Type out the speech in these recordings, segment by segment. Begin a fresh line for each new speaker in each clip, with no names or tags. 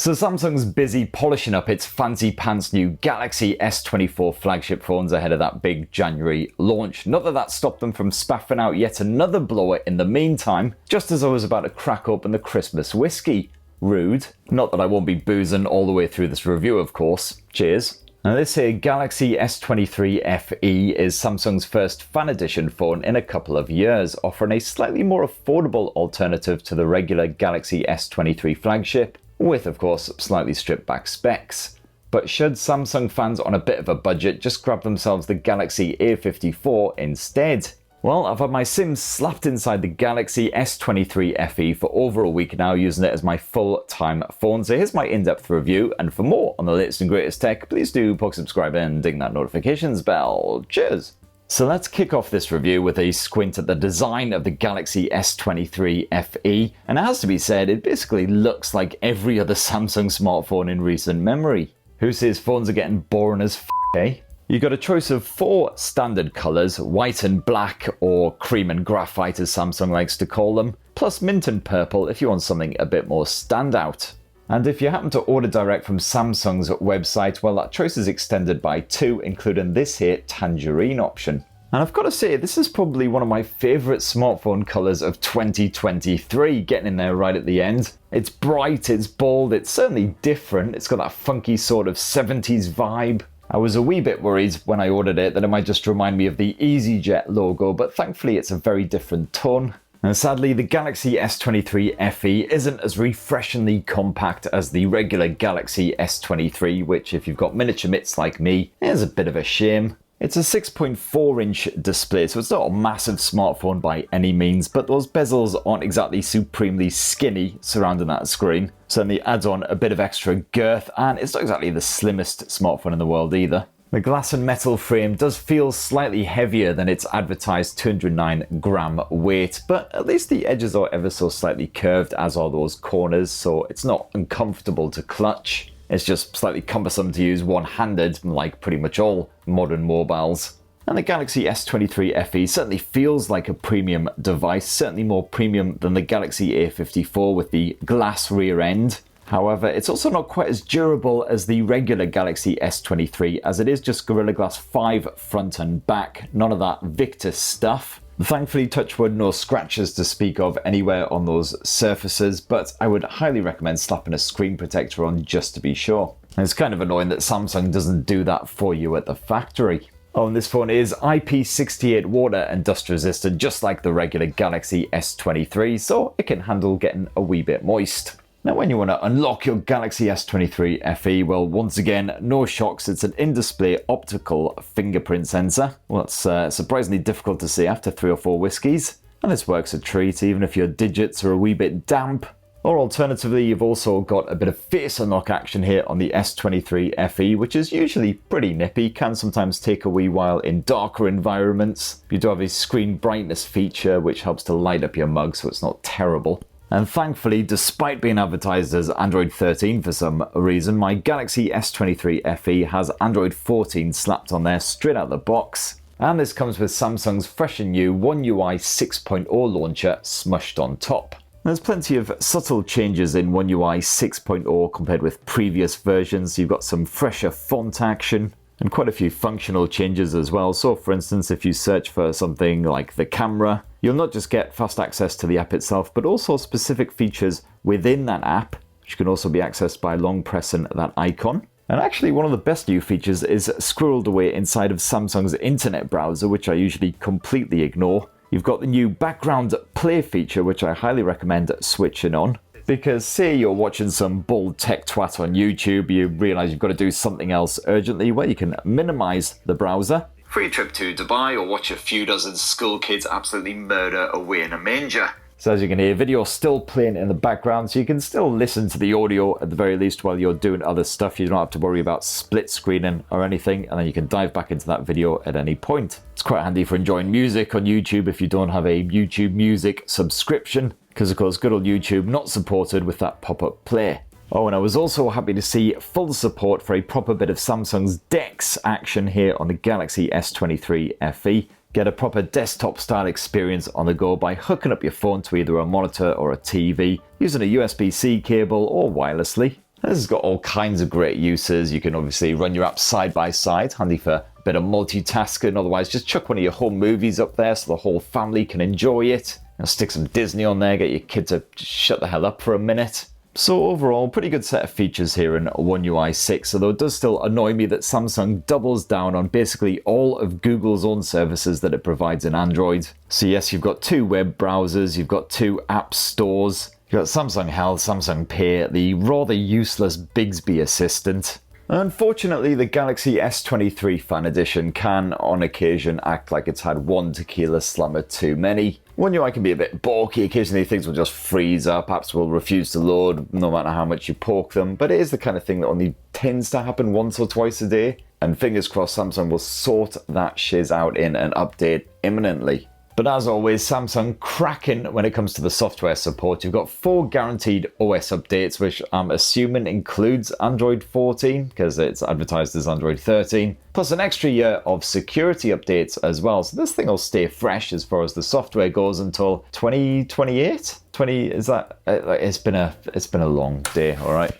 So Samsung's busy polishing up its fancy pants new Galaxy S24 flagship phones ahead of that big January launch. Not that that stopped them from spaffing out yet another blower in the meantime, just as I was about to crack open the Christmas whiskey. Rude. Not that I won't be boozing all the way through this review, of course. Cheers. Now this here Galaxy S23 FE is Samsung's first fan edition phone in a couple of years, offering a slightly more affordable alternative to the regular Galaxy S23 flagship, with of course slightly stripped back specs. But should Samsung fans on a bit of a budget just grab themselves the Galaxy A54 instead? Well, I've had my SIM slapped inside the Galaxy S23 FE for over a week now, using it as my full-time phone. So here's my in-depth review, and for more on the latest and greatest tech, please do poke subscribe and ding that notifications bell. Cheers! So let's kick off this review with a squint at the design of the Galaxy S23 FE, and it has to be said, it basically looks like every other Samsung smartphone in recent memory. Who says phones are getting boring as f***, eh? You got a choice of 4 standard colours, white and black, or cream and graphite as Samsung likes to call them, plus mint and purple if you want something a bit more standout. And if you happen to order direct from Samsung's website, well, that choice is extended by 2, including this here tangerine option. And I've got to say, this is probably one of my favourite smartphone colours of 2023, getting in there right at the end. It's bright, it's bold, it's certainly different, it's got that funky sort of 70s vibe. I was a wee bit worried when I ordered it that it might just remind me of the EasyJet logo, but thankfully it's a very different tone. And sadly, the Galaxy S23 FE isn't as refreshingly compact as the regular Galaxy S23, which, if you've got miniature mitts like me, is a bit of a shame. It's a 6.4-inch display, so it's not a massive smartphone by any means, but those bezels aren't exactly supremely skinny surrounding that screen. Certainly adds on a bit of extra girth, and it's not exactly the slimmest smartphone in the world either. The glass and metal frame does feel slightly heavier than its advertised 209-gram weight, but at least the edges are ever so slightly curved, as are those corners, so it's not uncomfortable to clutch. It's just slightly cumbersome to use one-handed, like pretty much all modern mobiles. And the Galaxy S23 FE certainly feels like a premium device, certainly more premium than the Galaxy A54 with the glass rear end. However, it's also not quite as durable as the regular Galaxy S23, as it is just Gorilla Glass 5 front and back, none of that Victus stuff. Thankfully, touch wood, no scratches to speak of anywhere on those surfaces, but I would highly recommend slapping a screen protector on just to be sure. And it's kind of annoying that Samsung doesn't do that for you at the factory. Oh, and this phone is IP68 water and dust resistant, just like the regular Galaxy S23, so it can handle getting a wee bit moist. Now, when you want to unlock your Galaxy S23 FE, well, once again, no shocks, it's an in-display optical fingerprint sensor. Well, that's surprisingly difficult to see after 3 or 4 whiskeys. And this works a treat, even if your digits are a wee bit damp. Or alternatively, you've also got a bit of face unlock action here on the S23 FE, which is usually pretty nippy, can sometimes take a wee while in darker environments. You do have a screen brightness feature, which helps to light up your mug, so it's not terrible. And thankfully, despite being advertised as Android 13 for some reason, my Galaxy S23 FE has Android 14 slapped on there straight out the box. And this comes with Samsung's fresh and new One UI 6.0 launcher smushed on top. There's plenty of subtle changes in One UI 6.0 compared with previous versions. You've got some fresher font action and quite a few functional changes as well. So for instance, if you search for something like the camera, you'll not just get fast access to the app itself, but also specific features within that app, which can also be accessed by long pressing that icon. And actually, one of the best new features is squirreled away inside of Samsung's internet browser, which I usually completely ignore. You've got the new background play feature, which I highly recommend switching on. Because say you're watching some bald tech twat on YouTube, you realise you've got to do something else urgently, well, you can minimise the browser. Free trip to Dubai, or watch a few dozen school kids absolutely murder away in a manger. So as you can hear, video's still playing in the background, so you can still listen to the audio at the very least while you're doing other stuff. You don't have to worry about split screening or anything, and then you can dive back into that video at any point. It's quite handy for enjoying music on YouTube if you don't have a YouTube Music subscription, because of course good old YouTube not supported with that pop-up play. Oh, and I was also happy to see full support for a proper bit of Samsung's DeX action here on the Galaxy S23 FE. Get a proper desktop style experience on the go by hooking up your phone to either a monitor or a TV, using a USB-C cable or wirelessly. This has got all kinds of great uses. You can obviously run your apps side by side, handy for a bit of multitasking. Otherwise, just chuck one of your home movies up there so the whole family can enjoy it. Stick some Disney on there, get your kid to shut the hell up for a minute. So overall, pretty good set of features here in One UI 6, although it does still annoy me that Samsung doubles down on basically all of Google's own services that it provides in Android. So yes, you've got 2 web browsers, you've got 2 app stores, you've got Samsung Health, Samsung Pay, the rather useless Bixby assistant. Unfortunately, the Galaxy S23 Fan Edition can, on occasion, act like it's had one tequila slammer too many. One UI can be a bit balky, occasionally things will just freeze up, apps will refuse to load no matter how much you poke them, but it is the kind of thing that only tends to happen once or twice a day, and fingers crossed Samsung will sort that shiz out in an update imminently. But as always, Samsung cracking when it comes to the software support. You've got 4 guaranteed OS updates, which I'm assuming includes Android 14, because it's advertised as Android 13, plus an extra year of security updates as well. So this thing will stay fresh as far as the software goes until 2028? It's been a long day, all right.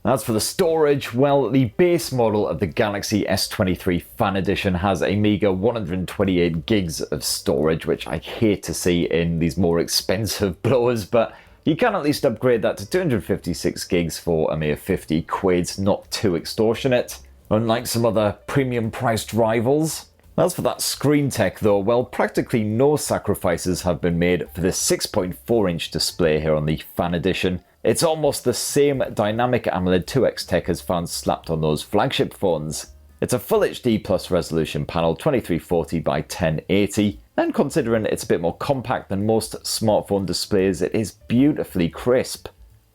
As for the storage, well, the base model of the Galaxy S23 Fan Edition has a meager 128 gigs of storage, which I hate to see in these more expensive blowers, but you can at least upgrade that to 256 gigs for a mere 50 quid, not too extortionate, unlike some other premium priced rivals. As for that screen tech though, well, practically no sacrifices have been made for this 6.4-inch display here on the Fan Edition. It's almost the same dynamic AMOLED 2X tech as fans slapped on those flagship phones. It's a Full HD Plus resolution panel, 2340 by 1080, and considering it's a bit more compact than most smartphone displays, it is beautifully crisp.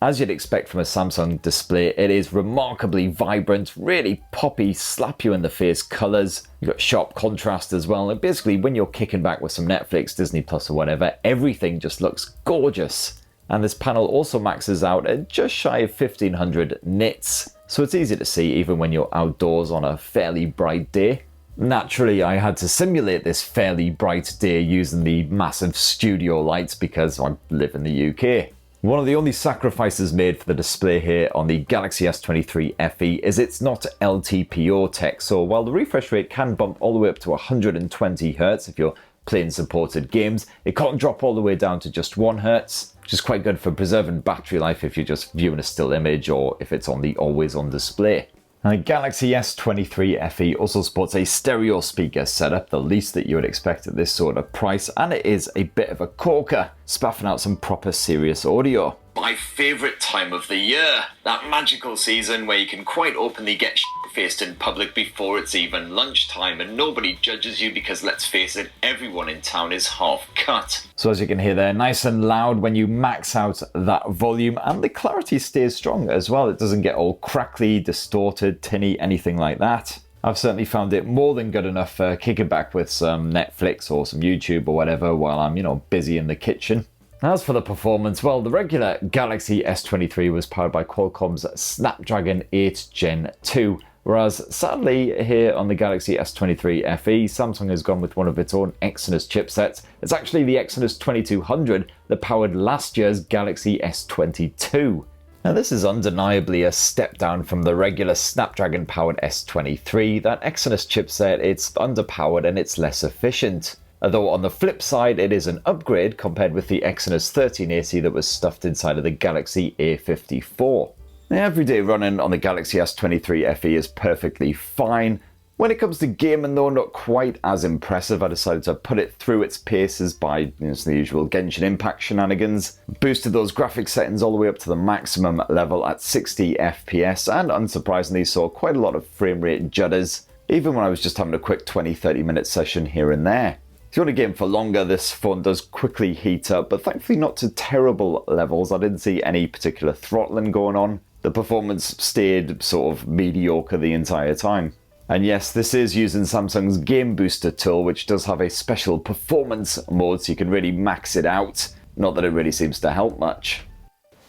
As you'd expect from a Samsung display, it is remarkably vibrant, really poppy, slap you in the face colours. You've got sharp contrast as well, and basically when you're kicking back with some Netflix, Disney Plus or whatever, everything just looks gorgeous. And this panel also maxes out at just shy of 1500 nits, so it's easy to see even when you're outdoors on a fairly bright day. Naturally, I had to simulate this fairly bright day using the massive studio lights because I live in the UK. One of the only sacrifices made for the display here on the Galaxy S23 FE is it's not LTPO tech, so while the refresh rate can bump all the way up to 120Hz if you're playing supported games, it can't drop all the way down to just 1Hz. Which is quite good for preserving battery life if you're just viewing a still image or if it's on the always on display. Now, the Galaxy S23 FE also sports a stereo speaker setup, the least that you would expect at this sort of price, and it is a bit of a corker, spaffing out some proper serious audio. My favourite time of the year, that magical season where you can quite openly get faced in public before it's even lunchtime and nobody judges you because, let's face it, everyone in town is half cut. So as you can hear there, nice and loud when you max out that volume, and the clarity stays strong as well. It doesn't get all crackly, distorted, tinny, anything like that. I've certainly found it more than good enough for kicking back with some Netflix or some YouTube or whatever while I'm, busy in the kitchen. As for the performance, well, the regular Galaxy S23 was powered by Qualcomm's Snapdragon 8 Gen 2, whereas sadly here on the Galaxy S23 FE, Samsung has gone with one of its own Exynos chipsets. It's actually the Exynos 2200 that powered last year's Galaxy S22. Now this is undeniably a step down from the regular Snapdragon-powered S23. That Exynos chipset, it's underpowered and it's less efficient. Although on the flip side, it is an upgrade compared with the Exynos 1380 that was stuffed inside of the Galaxy A54. The everyday running on the Galaxy S23 FE is perfectly fine. When it comes to gaming though, not quite as impressive. I decided to put it through its paces by the usual Genshin Impact shenanigans. Boosted those graphics settings all the way up to the maximum level at 60 FPS and unsurprisingly saw quite a lot of frame rate judders, even when I was just having a quick 20-30 minute session here and there. If you want to game for longer, this phone does quickly heat up, but thankfully not to terrible levels. I didn't see any particular throttling going on. The performance stayed sort of mediocre the entire time. And yes, this is using Samsung's Game Booster tool, which does have a special performance mode so you can really max it out. Not that it really seems to help much.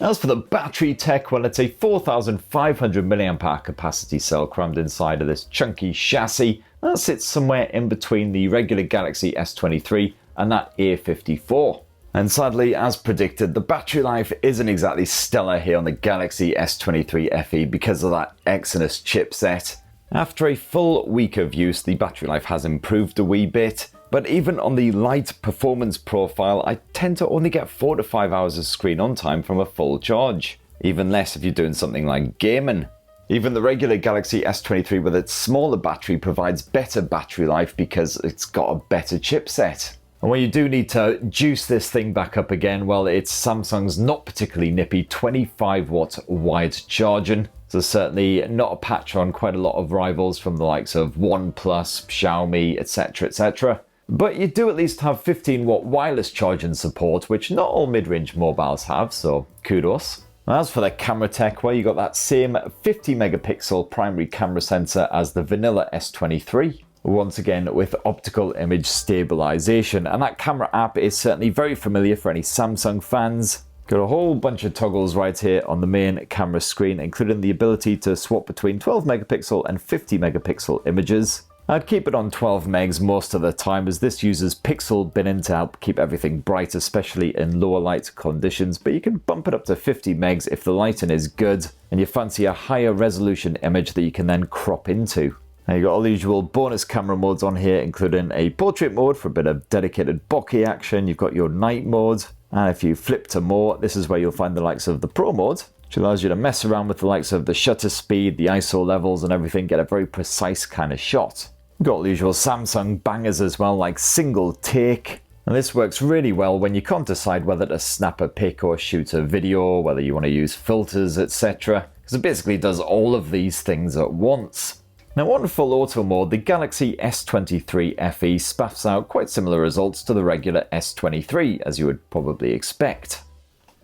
As for the battery tech, well, it's a 4,500 mAh capacity cell crammed inside of this chunky chassis. That sits somewhere in between the regular Galaxy S23 and that A54. And sadly, as predicted, the battery life isn't exactly stellar here on the Galaxy S23 FE because of that Exynos chipset. After a full week of use, the battery life has improved a wee bit, but even on the light performance profile, I tend to only get 4 to 5 hours of screen on time from a full charge. Even less if you're doing something like gaming. Even the regular Galaxy S23 with its smaller battery provides better battery life because it's got a better chipset. And when you do need to juice this thing back up again, well, it's Samsung's not particularly nippy 25-watt wide charging. So certainly not a patch on quite a lot of rivals from the likes of OnePlus, Xiaomi, etc, etc. But you do at least have 15-watt wireless charging support, which not all mid-range mobiles have, so kudos. As for the camera tech, well, you got that same 50 megapixel primary camera sensor as the vanilla S23. Once again with optical image stabilization, and that camera app is certainly very familiar for any Samsung fans. Got a whole bunch of toggles right here on the main camera screen, including the ability to swap between 12 megapixel and 50 megapixel images. I'd keep it on 12 megs most of the time as this uses pixel binning to help keep everything bright, especially in lower light conditions, but you can bump it up to 50 megs if the lighting is good and you fancy a higher resolution image that you can then crop into. Now you've got all the usual bonus camera modes on here, including a portrait mode for a bit of dedicated bokeh action. You've got your night mode, and if you flip to more, this is where you'll find the likes of the Pro mode, which allows you to mess around with the likes of the shutter speed, the ISO levels and everything, get a very precise kind of shot. You've got the usual Samsung bangers as well, like single take. And this works really well when you can't decide whether to snap a pic or shoot a video, whether you want to use filters, etc. Because it basically does all of these things at once. Now on full auto mode, the Galaxy S23 FE spaffs out quite similar results to the regular S23, as you would probably expect.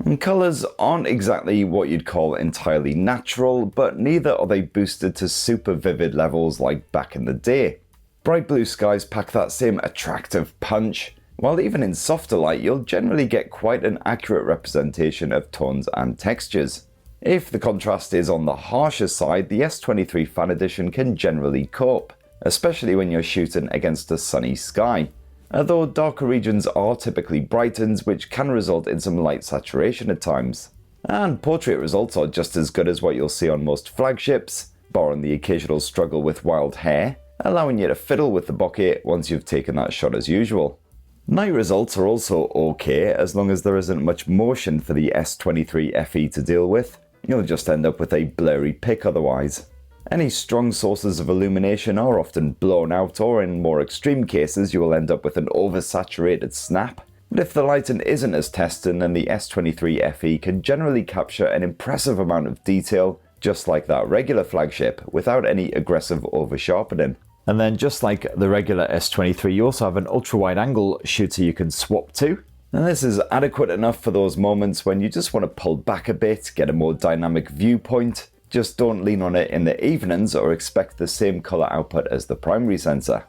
And colours aren't exactly what you'd call entirely natural, but neither are they boosted to super vivid levels like back in the day. Bright blue skies pack that same attractive punch, while even in softer light you'll generally get quite an accurate representation of tones and textures. If the contrast is on the harsher side, the S23 Fan Edition can generally cope, especially when you're shooting against a sunny sky. Although darker regions are typically brightened, which can result in some light saturation at times. And portrait results are just as good as what you'll see on most flagships, barring the occasional struggle with wild hair, allowing you to fiddle with the bokeh once you've taken that shot as usual. Night results are also okay, as long as there isn't much motion for the S23 FE to deal with. You'll just end up with a blurry pic otherwise. Any strong sources of illumination are often blown out, or in more extreme cases you will end up with an oversaturated snap. But if the lighting isn't as testing, then the S23 FE can generally capture an impressive amount of detail, just like that regular flagship, without any aggressive oversharpening. And then just like the regular S23, you also have an ultra-wide angle shooter you can swap to. And this is adequate enough for those moments when you just want to pull back a bit, get a more dynamic viewpoint. Just don't lean on it in the evenings or expect the same colour output as the primary sensor.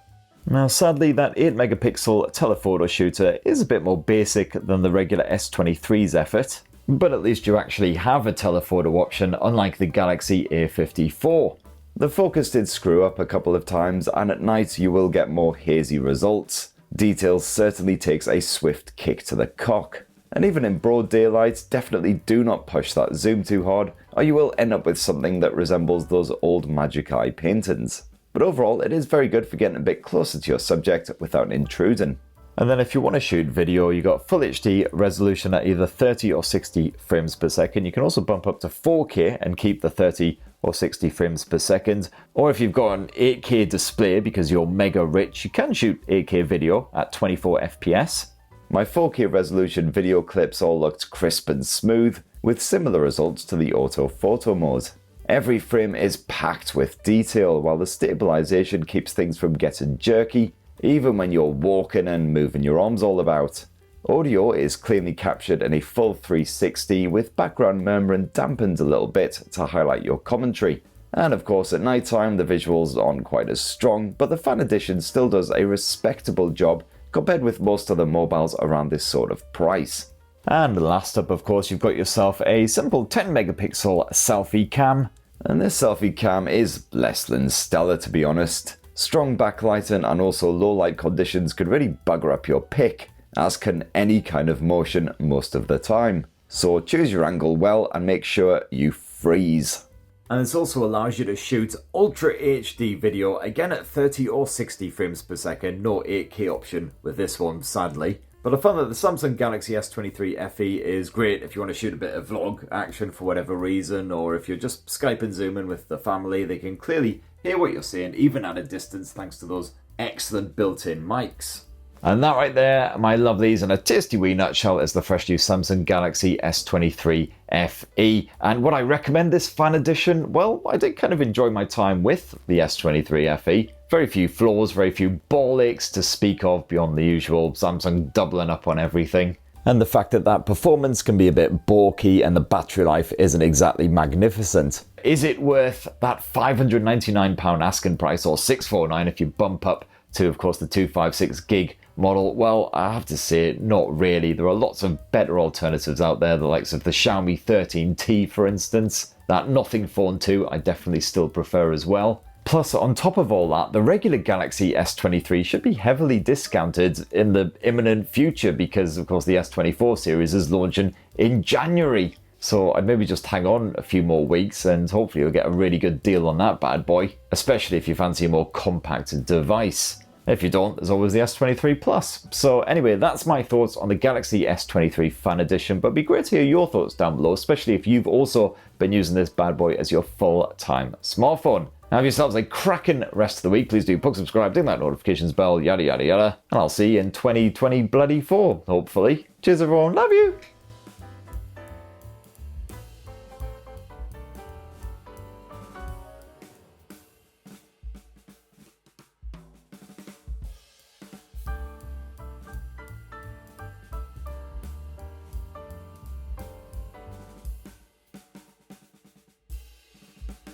Now sadly, that 8 megapixel telephoto shooter is a bit more basic than the regular S23's effort, but at least you actually have a telephoto option, unlike the Galaxy A54. The focus did screw up a couple of times, and at night you will get more hazy results. Detail certainly takes a swift kick to the cock. And even in broad daylight, definitely do not push that zoom too hard, or you will end up with something that resembles those old Magic Eye paintings. But overall, it is very good for getting a bit closer to your subject without intruding. And then if you want to shoot video, you got full HD resolution at either 30 or 60 frames per second. You can also bump up to 4K and keep the 30 or 60 frames per second. Or if you've got an 8K display because you're mega rich, you can shoot 8K video at 24 FPS. My 4K resolution video clips all looked crisp and smooth, with similar results to the auto photo mode. Every frame is packed with detail, while the stabilization keeps things from getting jerky, even when you're walking and moving your arms all about. Audio is cleanly captured in a full 360, with background murmuring dampened a little bit to highlight your commentary. And of course at night time the visuals aren't quite as strong, but the Fan Edition still does a respectable job compared with most other mobiles around this sort of price. And last up, of course, you've got yourself a simple 10 megapixel selfie cam. And this selfie cam is less than stellar, to be honest. Strong backlighting and also low light conditions could really bugger up your pic, as can any kind of motion most of the time. So choose your angle well and make sure you freeze. And this also allows you to shoot Ultra HD video, again at 30 or 60 frames per second, no 8K option with this one sadly. But I found that the Samsung Galaxy S23 FE is great if you want to shoot a bit of vlog action for whatever reason, or if you're just Skype and Zooming with the family, they can clearly hear what you're saying, even at a distance, thanks to those excellent built-in mics. And that right there, my lovelies, in a tasty wee nutshell, is the fresh new Samsung Galaxy S23 FE. And would I recommend this fan edition? Well, I did kind of enjoy my time with the S23 FE. Very few flaws, very few ball aches to speak of beyond the usual Samsung doubling up on everything. And the fact that performance can be a bit balky and the battery life isn't exactly magnificent. Is it worth that £599 asking price, or $649 if you bump up to, of course, the 256 gig model? Well, I have to say, not really. There are lots of better alternatives out there, the likes of the Xiaomi 13T, for instance. That Nothing Phone 2 I definitely still prefer as well. Plus, on top of all that, the regular Galaxy S23 should be heavily discounted in the imminent future because, of course, the S24 series is launching in January. So I'd maybe just hang on a few more weeks and hopefully you'll get a really good deal on that bad boy, especially if you fancy a more compact device. If you don't, there's always the S23 Plus. So anyway, that's my thoughts on the Galaxy S23 Fan Edition, but it'd be great to hear your thoughts down below, especially if you've also been using this bad boy as your full-time smartphone. Now, have yourselves a cracking rest of the week. Please do subscribe, ding that notifications bell, yada yada yada, and I'll see you in 2024, hopefully. Cheers everyone, love you!